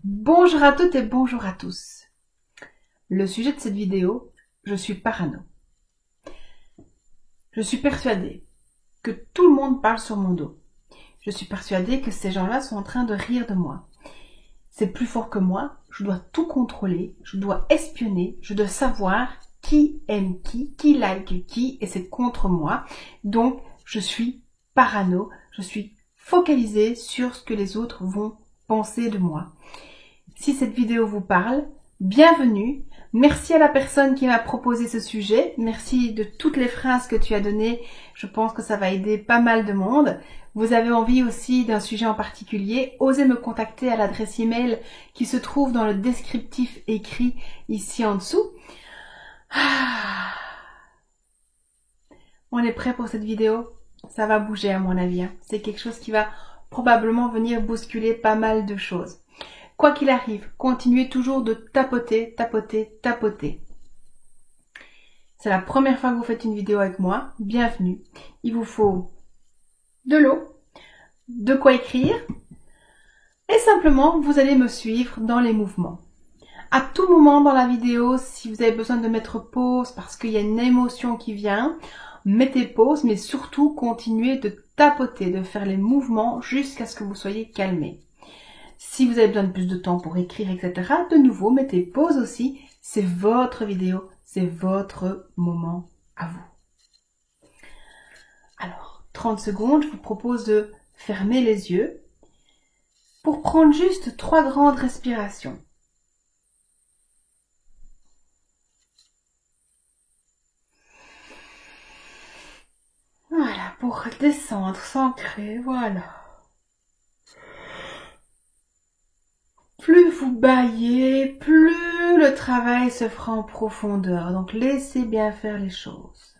Bonjour à toutes et bonjour à tous. Le sujet de cette vidéo, je suis parano. Je suis persuadée que tout le monde parle sur mon dos. Je suis persuadée que ces gens-là sont en train de rire de moi. C'est plus fort que moi, je dois tout contrôler, je dois espionner, je dois savoir qui aime qui like qui, et c'est contre moi. Donc, je suis parano, je suis focalisée sur ce que les autres vont penser de moi. Si cette vidéo vous parle, bienvenue. Merci à la personne qui m'a proposé ce sujet. Merci de toutes les phrases que tu as données. Je pense que ça va aider pas mal de monde. Vous avez envie aussi d'un sujet en particulier, osez me contacter à l'adresse email qui se trouve dans le descriptif écrit ici en dessous. On est prêt pour cette vidéo? Ça va bouger à mon avis. C'est quelque chose qui va probablement venir bousculer pas mal de choses. Quoi qu'il arrive, continuez toujours de tapoter, tapoter, tapoter. C'est la première fois que vous faites une vidéo avec moi, bienvenue. Il vous faut de l'eau, de quoi écrire, et simplement vous allez me suivre dans les mouvements. À tout moment dans la vidéo, si vous avez besoin de mettre pause parce qu'il y a une émotion qui vient, mettez pause, mais surtout continuez de tapoter, de faire les mouvements jusqu'à ce que vous soyez calmé. Si vous avez besoin de plus de temps pour écrire, etc., de nouveau, mettez pause aussi. C'est votre vidéo, c'est votre moment à vous. Alors, 30 secondes, je vous propose de fermer les yeux pour prendre juste 3 grandes respirations. Voilà, pour descendre, s'ancrer, voilà. Plus vous baillez, plus le travail se fera en profondeur. Donc laissez bien faire les choses.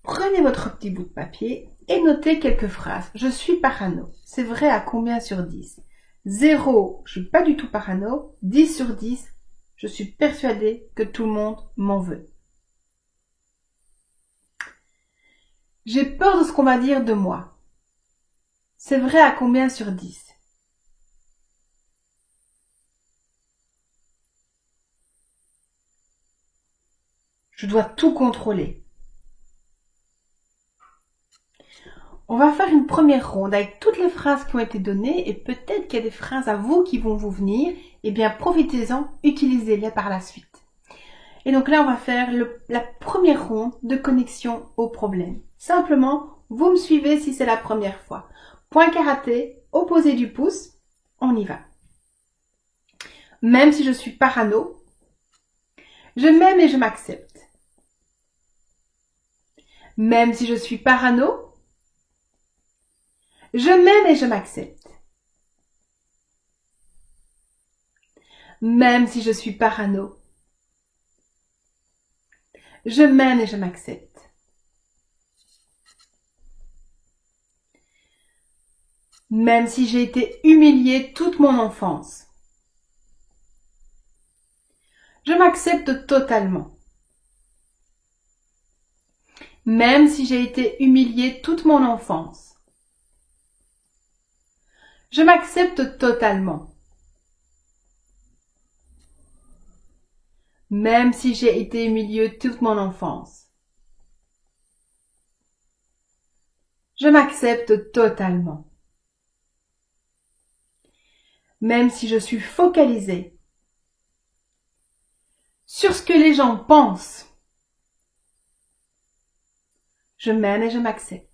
Prenez votre petit bout de papier et notez quelques phrases. Je suis parano. C'est vrai à combien sur 10? 0, je suis pas du tout parano. 10 sur 10, je suis persuadée que tout le monde m'en veut. J'ai peur de ce qu'on va dire de moi. C'est vrai à combien sur 10? Je dois tout contrôler. On va faire une première ronde avec toutes les phrases qui ont été données et peut-être qu'il y a des phrases à vous qui vont vous venir. Eh bien, profitez-en, utilisez-les par la suite. Et donc là, on va faire la première ronde de connexion au problème. Simplement, vous me suivez si c'est la première fois. Point karaté, opposé du pouce, on y va. Même si je suis parano, je m'aime et je m'accepte. Même si je suis parano, je m'aime et je m'accepte. Même si je suis parano, je m'aime et je m'accepte. Même si j'ai été humiliée toute mon enfance, je m'accepte totalement. Même si j'ai été humiliée toute mon enfance, je m'accepte totalement. Même si j'ai été humiliée toute mon enfance, je m'accepte totalement. Même si je suis focalisée sur ce que les gens pensent, je m'aime et je m'accepte.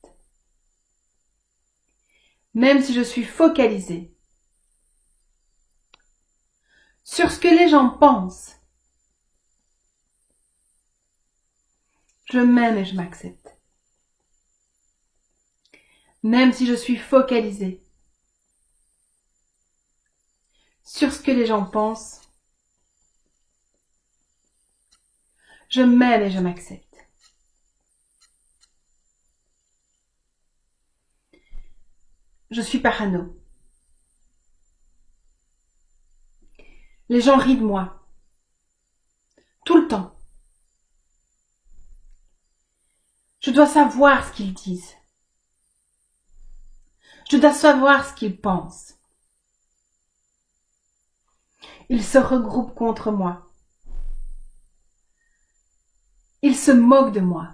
Même si je suis focalisée sur ce que les gens pensent, je m'aime et je m'accepte. Même si je suis focalisée sur ce que les gens pensent, je m'aime et je m'accepte. Je suis parano. Les gens rient de moi. Tout le temps. Je dois savoir ce qu'ils disent. Je dois savoir ce qu'ils pensent. Ils se regroupent contre moi. Ils se moquent de moi.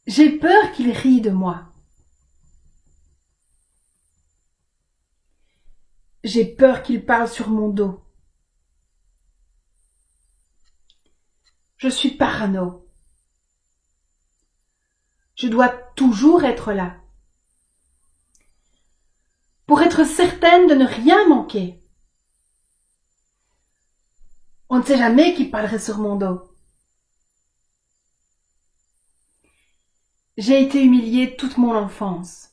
J'ai peur qu'ils rient de moi. J'ai peur qu'ils parlent sur mon dos. Je suis parano. Je dois toujours être là. Pour être certaine de ne rien manquer. On ne sait jamais qui parlerait sur mon dos. J'ai été humiliée toute mon enfance.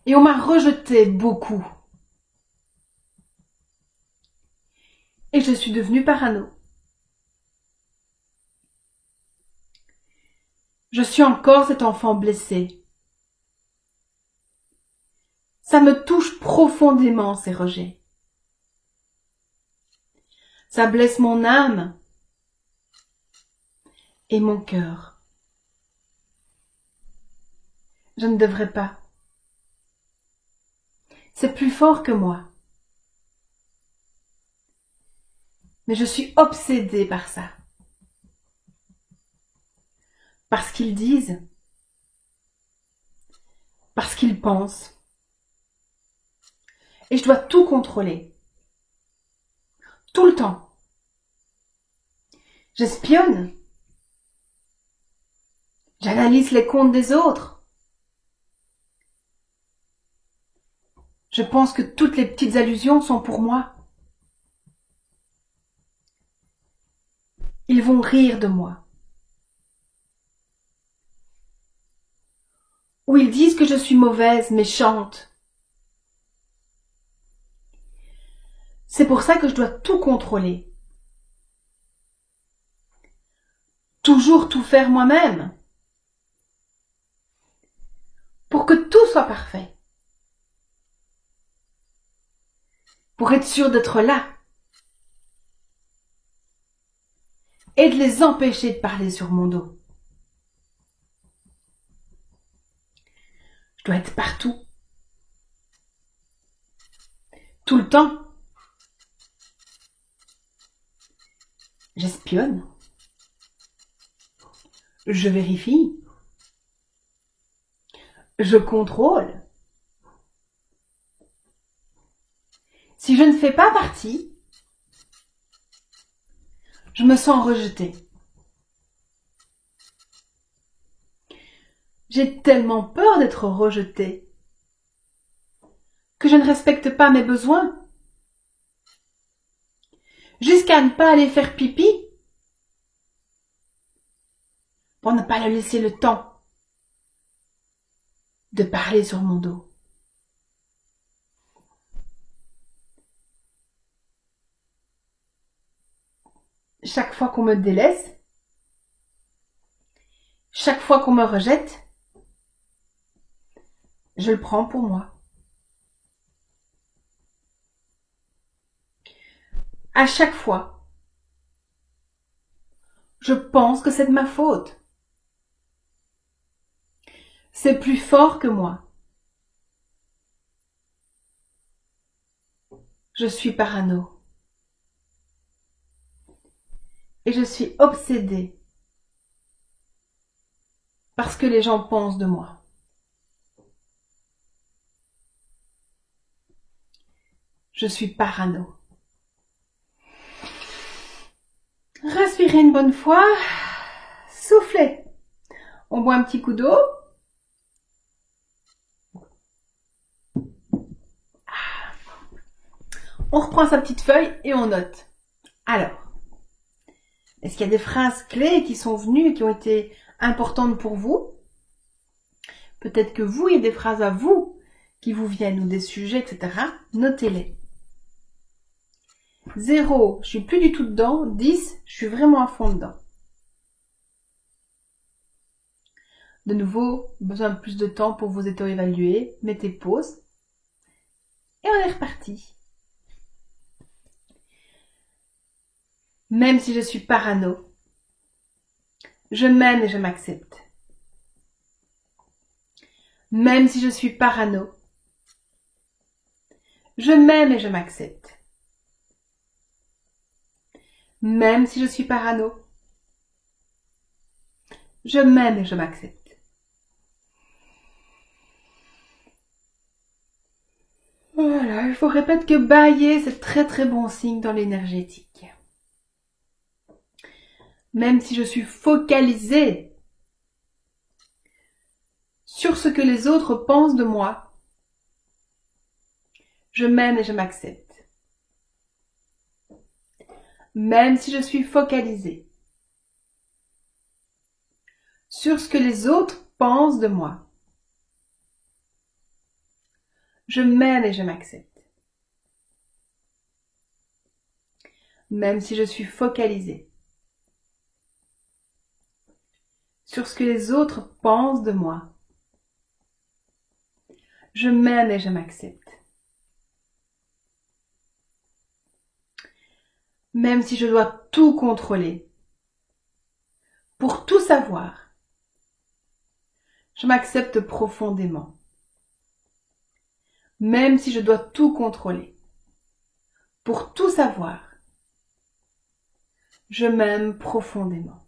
Et on m'a rejetée beaucoup. Et je suis devenue parano. Je suis encore cet enfant blessé. Ça me touche profondément, ces rejets. Ça blesse mon âme et mon cœur. Je ne devrais pas. C'est plus fort que moi. Mais je suis obsédée par ça. Parce qu'ils disent. Parce qu'ils pensent. Et je dois tout contrôler. Tout le temps. J'espionne. J'analyse les comptes des autres. Je pense que toutes les petites allusions sont pour moi. Ils vont rire de moi. Ou ils disent que je suis mauvaise, méchante. C'est pour ça que je dois tout contrôler. Toujours tout faire moi-même. Pour que tout soit parfait. Pour être sûre d'être là. Et de les empêcher de parler sur mon dos. Je dois être partout. Tout le temps. J'espionne. Je vérifie. Je contrôle. Si je ne fais pas partie, je me sens rejetée. J'ai tellement peur d'être rejetée que je ne respecte pas mes besoins. Jusqu'à ne pas aller faire pipi pour ne pas leur laisser le temps de parler sur mon dos. Chaque fois qu'on me délaisse, chaque fois qu'on me rejette, je le prends pour moi. À chaque fois, je pense que c'est de ma faute. C'est plus fort que moi. Je suis parano. Et je suis obsédée parce que les gens pensent de moi. Je suis parano. Respirez une bonne fois. Soufflez. On boit un petit coup d'eau. On reprend sa petite feuille et on note. Alors, est-ce qu'il y a des phrases clés qui sont venues et qui ont été importantes pour vous? Peut-être que vous, il y a des phrases à vous qui vous viennent ou des sujets, etc. Notez-les. 0, je suis plus du tout dedans. 10, je suis vraiment à fond dedans. De nouveau, besoin de plus de temps pour vous auto-évaluer. Mettez pause. Et on est reparti. Même si je suis parano, je m'aime et je m'accepte. Même si je suis parano, je m'aime et je m'accepte. Même si je suis parano, je m'aime et je m'accepte. Voilà, je vous répète que bailler, c'est très très bon signe dans l'énergétique. Même si je suis focalisée sur ce que les autres pensent de moi, je m'aime et je m'accepte. Même si je suis focalisée sur ce que les autres pensent de moi, je m'aime et je m'accepte. Même si je suis focalisée sur ce que les autres pensent de moi, je m'aime et je m'accepte. Même si je dois tout contrôler, pour tout savoir, je m'accepte profondément. Même si je dois tout contrôler, pour tout savoir, je m'aime profondément.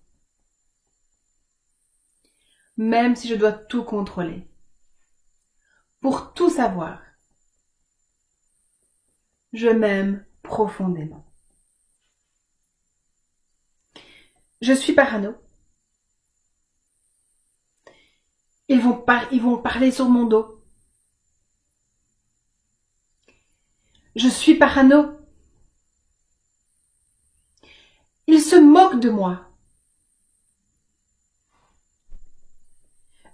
Même si je dois tout contrôler, pour tout savoir, je m'aime profondément. Je suis parano. Ils vont parler sur mon dos. Je suis parano. Ils se moquent de moi.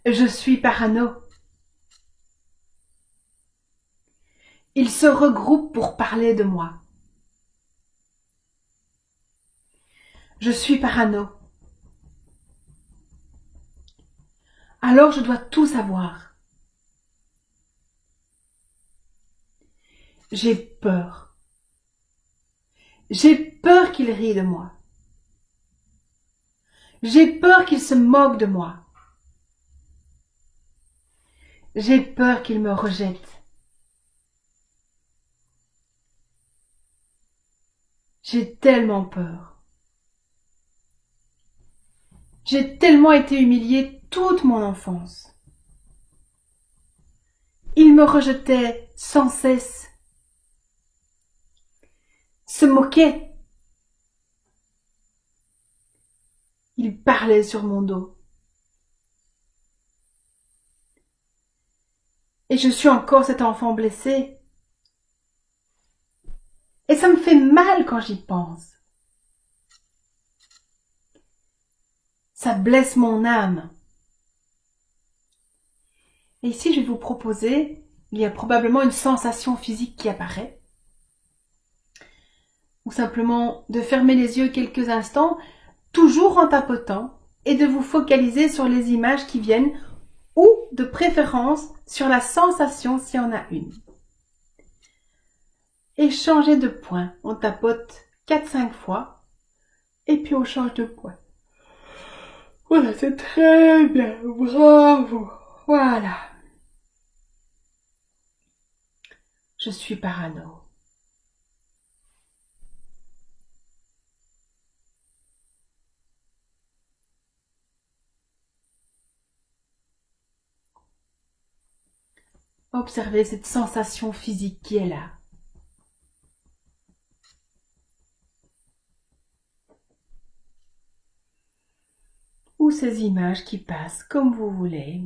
Je suis parano. Ils se regroupent pour parler de moi. Je suis parano. Alors je dois tout savoir. J'ai peur. J'ai peur qu'ils rient de moi. J'ai peur qu'ils se moquent de moi. J'ai peur qu'ils me rejettent. J'ai tellement peur. J'ai tellement été humiliée toute mon enfance. Ils me rejetaient sans cesse, se moquaient. Ils parlaient sur mon dos. Et je suis encore cet enfant blessé. Et ça me fait mal quand j'y pense. Ça blesse mon âme. Et ici, je vais vous proposer, il y a probablement une sensation physique qui apparaît. Ou simplement de fermer les yeux quelques instants, toujours en tapotant, et de vous focaliser sur les images qui viennent, ou de préférence sur la sensation s'il y en a une. Et changer de point. On tapote 4-5 fois, et puis on change de point. Voilà, c'est très bien, bravo. Voilà. Je suis parano. Observez cette sensation physique qui est là. Ou ces images qui passent comme vous voulez.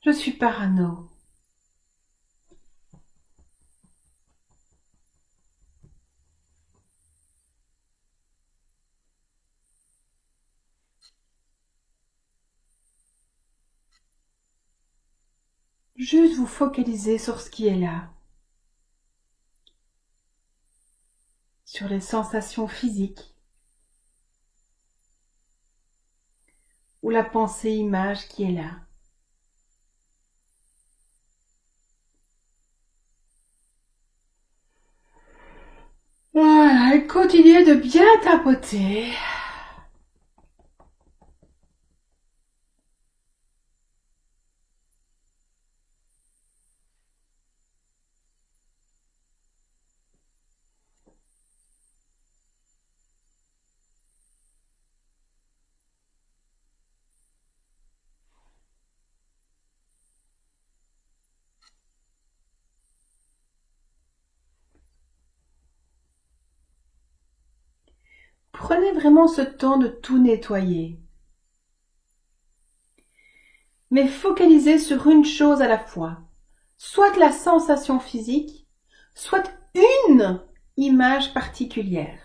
Je suis parano. Juste vous focaliser sur ce qui est là. Sur les sensations physiques. Ou la pensée-image qui est là. Voilà, et continuez de bien tapoter. Prenez vraiment ce temps de tout nettoyer. Mais focalisez sur une chose à la fois. Soit la sensation physique, soit une image particulière.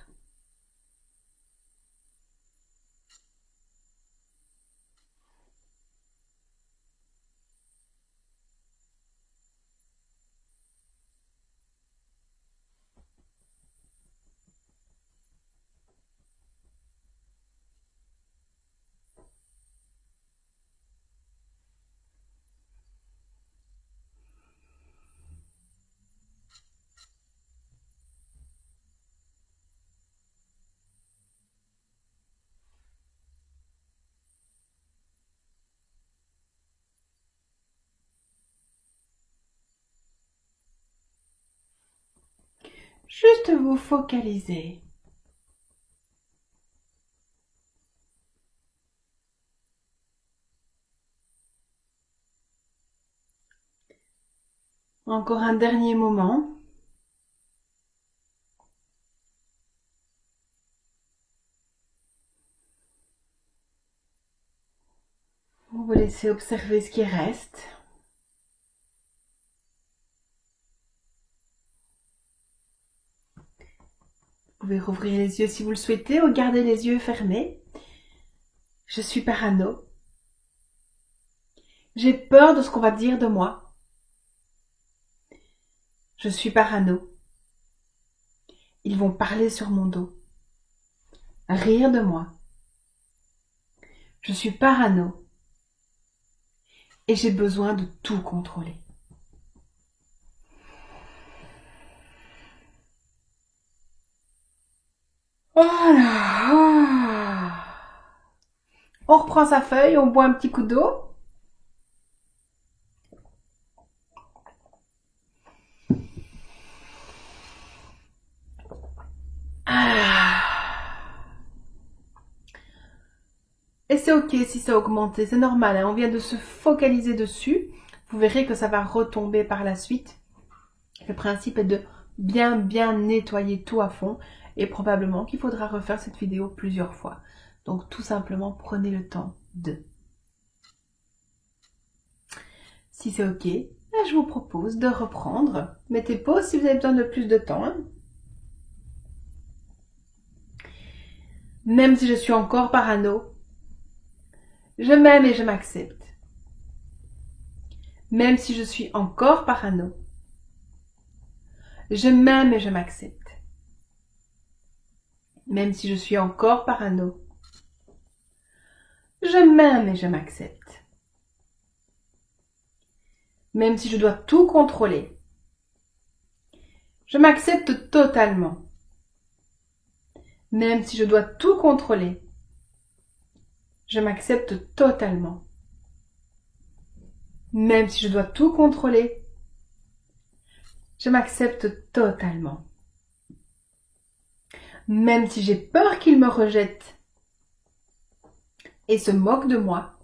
Juste vous focaliser. Encore un dernier moment. Vous vous laissez observer ce qui reste. Vous pouvez rouvrir les yeux si vous le souhaitez ou garder les yeux fermés. Je suis parano. J'ai peur de ce qu'on va dire de moi. Je suis parano. Ils vont parler sur mon dos. Rire de moi. Je suis parano. Et j'ai besoin de tout contrôler. Voilà. On reprend sa feuille, on boit un petit coup d'eau. Et c'est ok si ça a augmenté, c'est normal, hein, on vient de se focaliser dessus. Vous verrez que ça va retomber par la suite. Le principe est de bien nettoyer tout à fond et probablement qu'il faudra refaire cette vidéo plusieurs fois. Donc tout simplement prenez le temps de. Si c'est ok, je vous propose de reprendre. Mettez pause si vous avez besoin de plus de temps. Hein. Même si je suis encore parano, je m'aime et je m'accepte. Même si je suis encore parano, je m'aime et je m'accepte. Même si je suis encore parano, je m'aime et je m'accepte. Même si je dois tout contrôler, je m'accepte totalement. Même si je dois tout contrôler, je m'accepte totalement. Même si je dois tout contrôler, je m'accepte totalement. Même si j'ai peur qu'il me rejette et se moque de moi,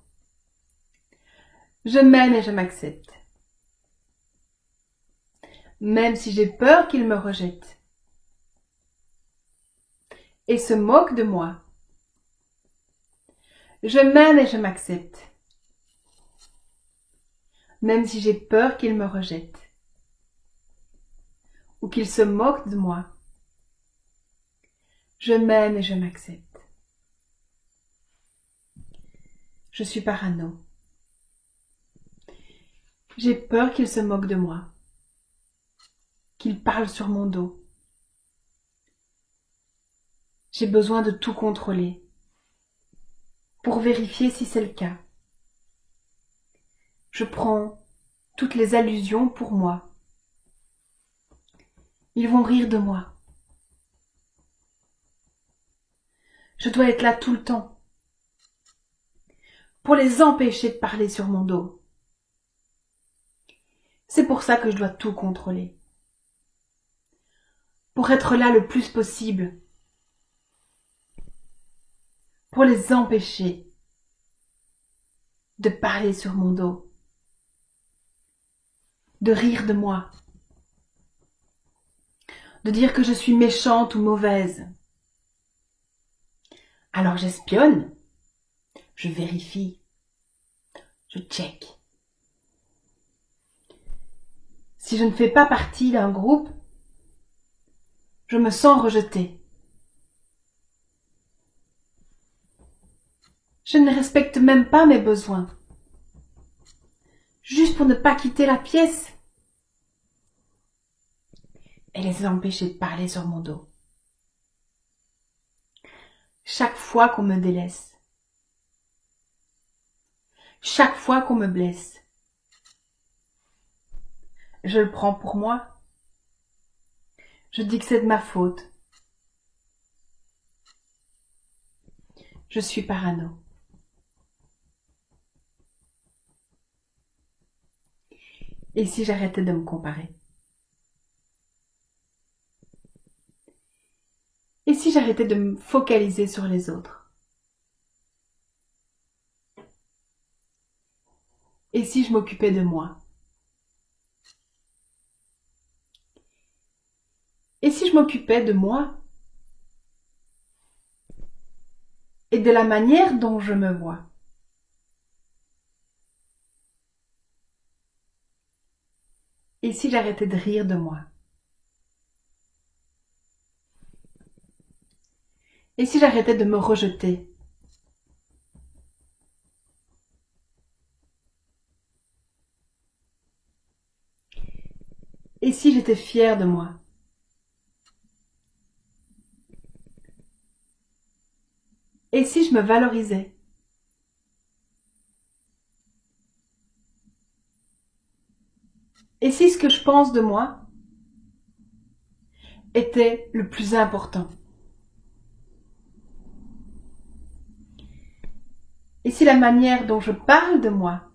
je m'aime et je m'accepte. Même si j'ai peur qu'il me rejette et se moque de moi, je m'aime et je m'accepte. Même si j'ai peur qu'il me rejette ou qu'il se moque de moi, je m'aime et je m'accepte. Je suis parano. J'ai peur qu'il se moque de moi, qu'il parle sur mon dos. J'ai besoin de tout contrôler pour vérifier si c'est le cas. Je prends toutes les allusions pour moi. Ils vont rire de moi. Je dois être là tout le temps pour les empêcher de parler sur mon dos. C'est pour ça que je dois tout contrôler. Pour être là le plus possible. Pour les empêcher de parler sur mon dos. De rire de moi. De dire que je suis méchante ou mauvaise. Alors j'espionne. Je vérifie. Je check. Si je ne fais pas partie d'un groupe, je me sens rejetée. Je ne respecte même pas mes besoins. Juste pour ne pas quitter la pièce. Et les empêcher de parler sur mon dos. Chaque fois qu'on me délaisse. Chaque fois qu'on me blesse. Je le prends pour moi. Je dis que c'est de ma faute. Je suis parano. Et si j'arrêtais de me comparer? Et si j'arrêtais de me focaliser sur les autres? Et si je m'occupais de moi? Et si je m'occupais de moi et de la manière dont je me vois? Et si j'arrêtais de rire de moi? Et si j'arrêtais de me rejeter? Et si j'étais fière de moi? Et si je me valorisais? Et si ce que je pense de moi était le plus important? Et si la manière dont je parle de moi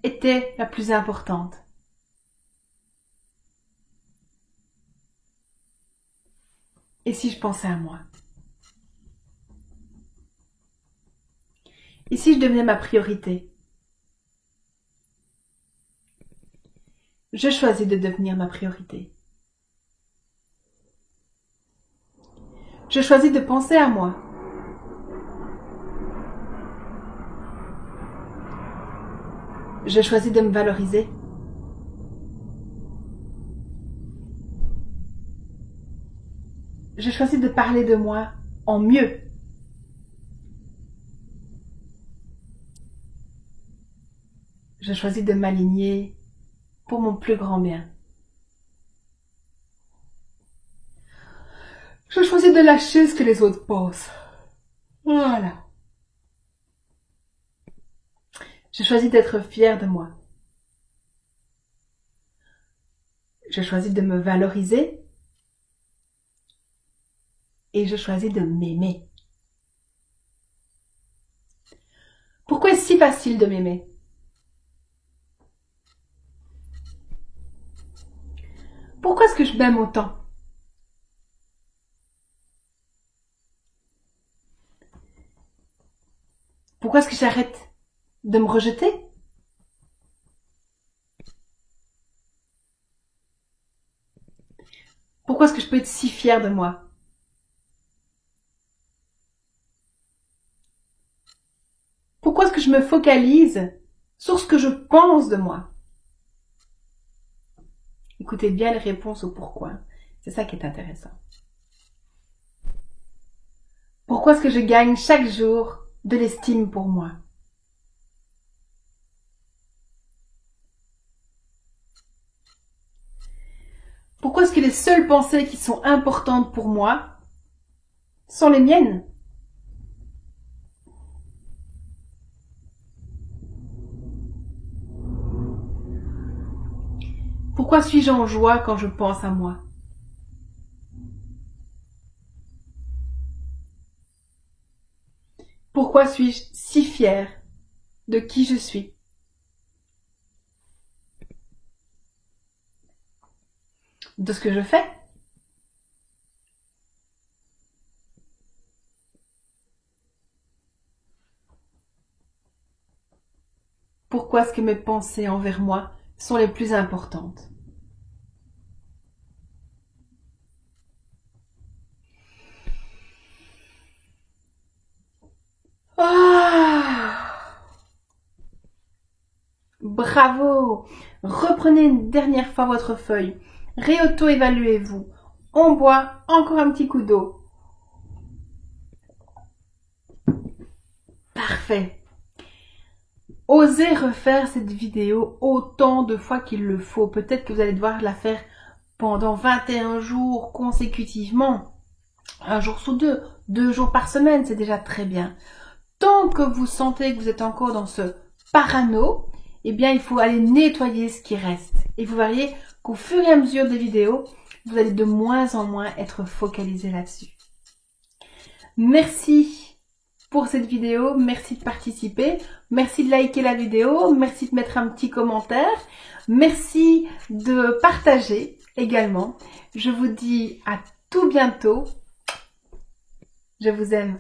était la plus importante? Et si je pensais à moi? Et si je devenais ma priorité? Je choisis de devenir ma priorité. Je choisis de penser à moi. Je choisis de me valoriser. Je choisis de parler de moi en mieux. Je choisis de m'aligner pour mon plus grand bien. Je choisis de lâcher ce que les autres pensent. Voilà. Je choisis d'être fière de moi. Je choisis de me valoriser. Et je choisis de m'aimer. Pourquoi est-ce si facile de m'aimer? Pourquoi est-ce que je m'aime autant? Pourquoi est-ce que j'arrête de me rejeter? Pourquoi est-ce que je peux être si fière de moi? Pourquoi est-ce que je me focalise sur ce que je pense de moi? Écoutez bien les réponses au pourquoi. C'est ça qui est intéressant. Pourquoi est-ce que je gagne chaque jour de l'estime pour moi? Pourquoi est-ce que les seules pensées qui sont importantes pour moi sont les miennes? Pourquoi suis-je en joie quand je pense à moi? Pourquoi suis-je si fière de qui je suis? De ce que je fais? Pourquoi est-ce que mes pensées envers moi sont les plus importantes? Ah, bravo! Reprenez une dernière fois votre feuille. Réauto-évaluez-vous. On boit encore un petit coup d'eau. Parfait. Osez refaire cette vidéo autant de fois qu'il le faut. Peut-être que vous allez devoir la faire pendant 21 jours consécutivement. Un jour sous deux, 2 jours par semaine, c'est déjà très bien. Tant que vous sentez que vous êtes encore dans ce parano, eh bien, il faut aller nettoyer ce qui reste. Et vous verriez qu'au fur et à mesure des vidéos, vous allez de moins en moins être focalisé là-dessus. Merci pour cette vidéo, merci de participer, merci de liker la vidéo, merci de mettre un petit commentaire, merci de partager également. Je vous dis à tout bientôt. Je vous aime.